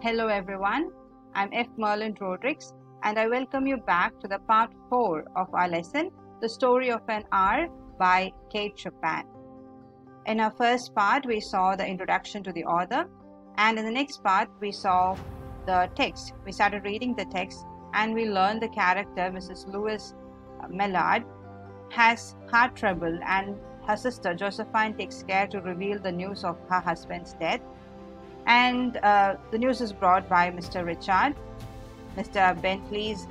Hello everyone, I'm F. Merlin Rodrigues and I welcome you back to the part 4 of our lesson, The Story of an Hour by Kate Chopin. In our first part, we saw the introduction to the author, and in the next part, we saw the text. We started reading the text and we learned the character, Mrs. Louise Mellard, has heart trouble and her sister Josephine takes care to reveal the news of her husband's death. And the news is brought by Mr. Richard, Mr. Bentley's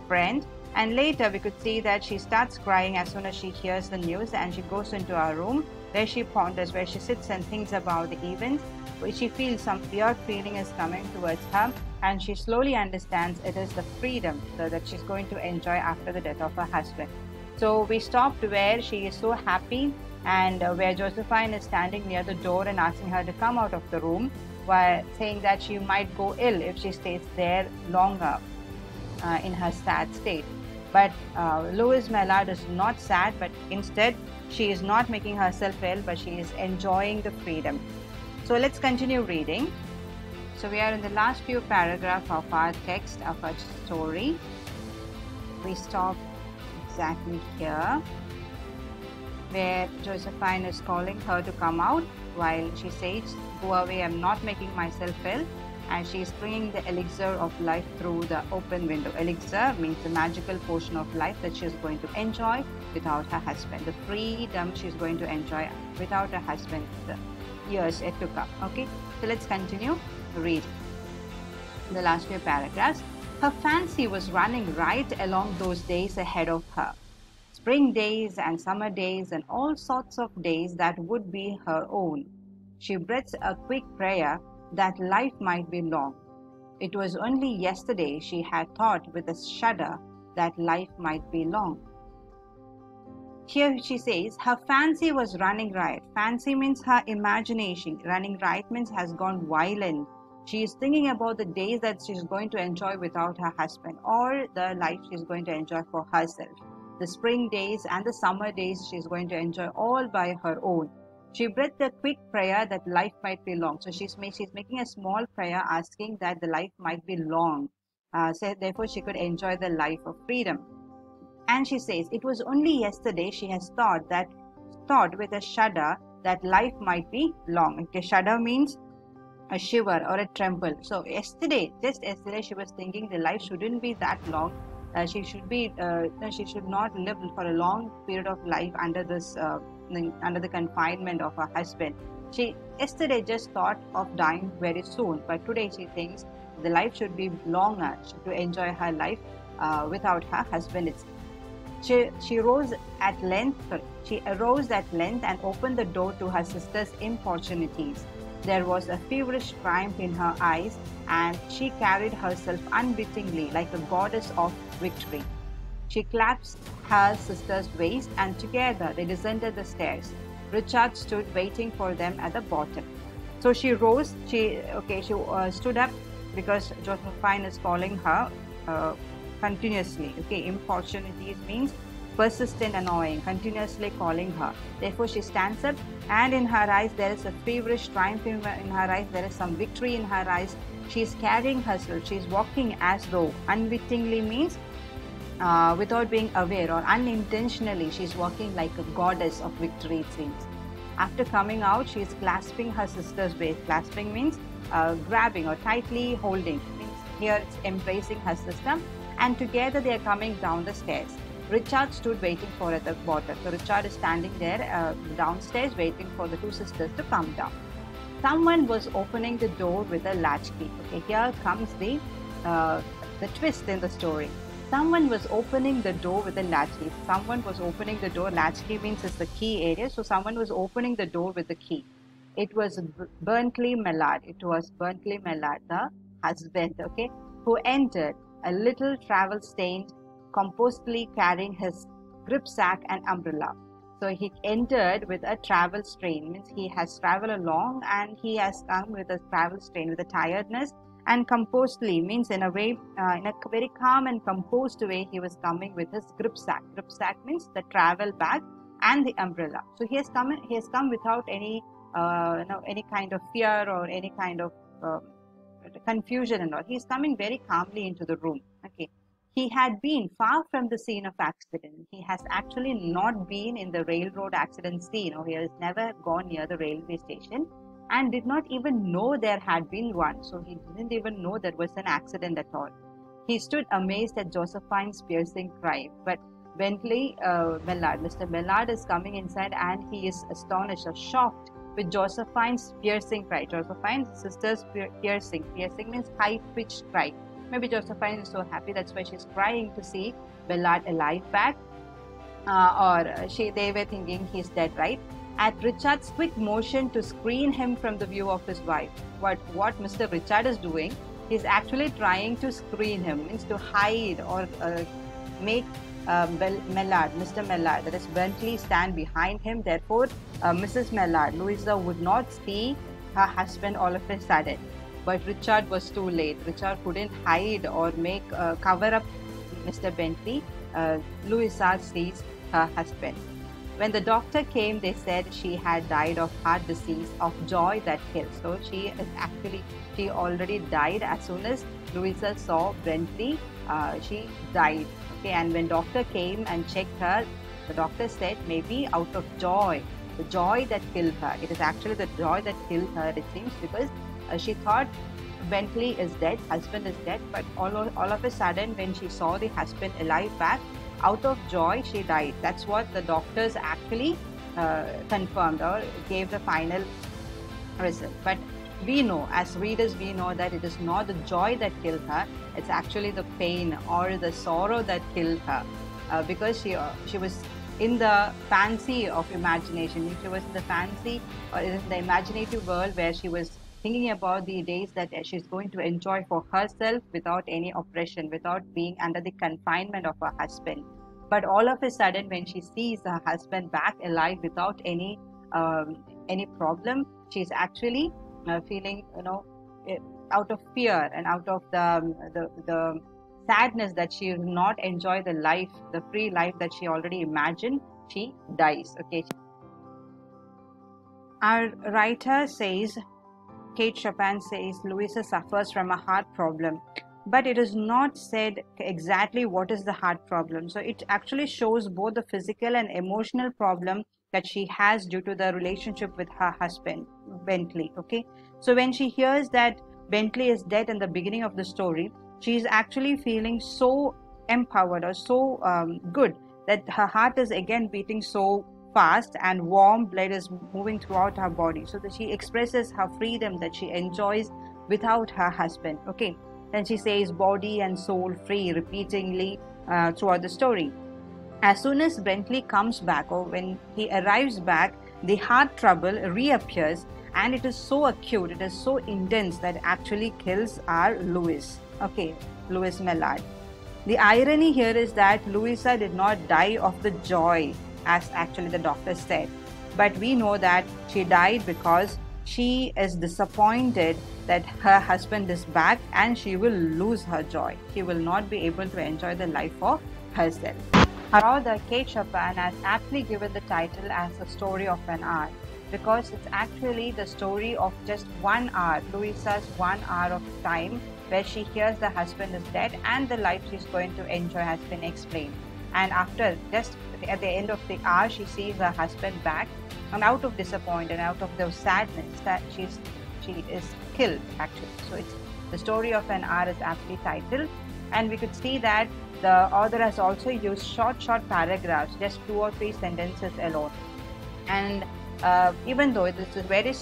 friend, and later we could see that she starts crying as soon as she hears the news, and she goes into her room where she ponders, where she sits and thinks about the events, where she feels some weird feeling is coming towards her, and she slowly understands it is the freedom that she's going to enjoy after the death of her husband. So we stopped where she is so happy, and where Josephine is standing near the door and asking her to come out of the room, while saying that she might go ill if she stays there longer in her sad state. But Louise Mellard is not sad, but instead she is not making herself ill, but she is enjoying the freedom. So let's continue reading. So we are in the last few paragraphs of our text, of our story. We stop exactly here, where Josephine is calling her to come out, while she says, "Go away, I'm not making myself ill," and she is bringing the elixir of life through the open window. Elixir means the magical portion of life that she is going to enjoy without her husband, the freedom she is going to enjoy without her husband the years yet to come. Okay, so let's continue to read the last few paragraphs. Her fancy was running right along those days ahead of her. Spring days and summer days and all sorts of days that would be her own. She breathed a quick prayer that life might be long. It was only yesterday she had thought with a shudder that life might be long. Here she says her fancy was running riot. Fancy means her imagination. Running riot means has gone violent. She is thinking about the days that she is going to enjoy without her husband, or the life she is going to enjoy for herself. The spring days and the summer days she is going to enjoy all by her own. She breathed a quick prayer that life might be long. So she's making a small prayer asking that the life might be long. So therefore she could enjoy the life of freedom. And she says it was only yesterday she has thought with a shudder that life might be long. Okay, shudder means a shiver or a tremble. So just yesterday she was thinking the life shouldn't be that long. She should not live for a long period of life under the confinement of her husband. She yesterday just thought of dying very soon, but today she thinks the life should be longer to enjoy her life without her husband. She arose at length and opened the door to her sister's importunities. There was a feverish triumph in her eyes, and she carried herself unwittingly like a goddess of victory. She clasped her sister's waist, and together they descended the stairs. Richard stood waiting for them at the bottom. So she rose. She stood up because Josephine is calling her continuously. Okay, importunities means persistent, annoying, continuously calling her. Therefore she stands up, and in her eyes there is a feverish triumph. In her eyes there is some victory in her eyes. She is carrying herself. She is walking as though, unwittingly means without being aware, or unintentionally she is walking like a goddess of victory, it seems. After coming out, she is clasping her sister's waist. Clasping means grabbing or tightly holding. Means here it's embracing her sister, and together they are coming down the stairs. Richard stood waiting for her at the bottom. So Richard is standing there downstairs waiting for the two sisters to come down. Someone was opening the door with a latchkey. Okay, here comes the twist in the story. Someone was opening the door with a latchkey. Someone was opening the door. Latchkey means it's the key area. So someone was opening the door with the key. It was Bentley Mellard. It was Bentley Mellard, the husband, okay, who entered, a little travel-stained, composedly carrying his gripsack and umbrella. So he entered with a travel strain, means he has traveled along and he has come with a travel strain, with a tiredness, and composedly means in a way, in a very calm and composed way, he was coming with his gripsack. Gripsack means the travel bag and the umbrella. So he has come without any kind of fear or any kind of confusion and all. He's coming very calmly into the room. Okay. He had been far from the scene of accident. He has actually not been in the railroad accident scene, or he has never gone near the railway station and did not even know there had been one. So he didn't even know there was an accident at all. He stood amazed at Josephine's piercing cry. But Bentley Mellard, Mr. Mellard is coming inside and he is astonished or shocked with Josephine's piercing cry. Josephine's sister's piercing. Piercing means high-pitched cry. Maybe Josephine is so happy, that's why she's crying to see Ballard alive back. They were thinking he's dead, right? At Richard's quick motion to screen him from the view of his wife. What Mr. Richard is doing, he's actually trying to screen him, means to hide or make Mellard, Mr. Mellard, that is Bentley, stand behind him. Therefore, Mrs. Mellard, Louisa, would not see her husband all of a sudden. But Richard was too late. Richard couldn't hide or make cover up Mr. Bentley. Louisa sees her husband. When the doctor came, they said she had died of heart disease, of joy that kills. So she already died. As soon as Louisa saw Bentley, she died. Okay, and when doctor came and checked her, the doctor said maybe out of joy, the joy that killed her. It is actually the joy that killed her, it seems, because she thought Bentley is dead, husband is dead, but all of a sudden when she saw the husband alive back, out of joy she died. That's what the doctors actually confirmed or gave the final result. But we know, as readers, we know that it is not the joy that killed her, it's actually the pain or the sorrow that killed her, because she was in the fancy of imagination. She was in the fancy or in the imaginative world where she was thinking about the days that she's going to enjoy for herself without any oppression, without being under the confinement of her husband. But all of a sudden, when she sees her husband back alive without any problem, she's actually feeling, out of fear and out of the sadness that she will not enjoy the life, the free life that she already imagined, she dies. Okay. Our writer says, Kate Chopin says, Louisa suffers from a heart problem, but it is not said exactly what is the heart problem. So it actually shows both the physical and emotional problem that she has due to the relationship with her husband, Bentley. Okay, so when she hears that Bentley is dead in the beginning of the story, she is actually feeling so empowered or so good that her heart is again beating so fast and warm blood is moving throughout her body, so that she expresses her freedom that she enjoys without her husband. Okay, then she says body and soul free repeatedly throughout the story. As soon as Bentley comes back, or when he arrives back, the heart trouble reappears, and it is so acute, it is so intense that actually kills our Louis. Okay, Louis Mellard. The irony here is that Louisa did not die of the joy, as actually the doctor said, but we know that she died because she is disappointed that her husband is back and she will lose her joy. She will not be able to enjoy the life for herself. Our author Kate Chopin has aptly given the title as The Story of an Hour, because it's actually the story of just 1 hour, Louisa's 1 hour of time where she hears the husband is dead and the life she's going to enjoy has been explained. And after, just at the end of the hour, she sees her husband back, and out of disappointment, out of the sadness that she is killed actually. So it's The Story of an Hour is aptly titled, and we could see that the author has also used short paragraphs, just 2 or 3 sentences alone. And even though it is a very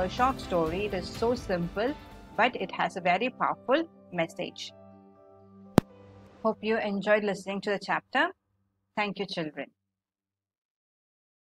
short story, it is so simple, but it has a very powerful message. Hope you enjoyed listening to the chapter. Thank you, children.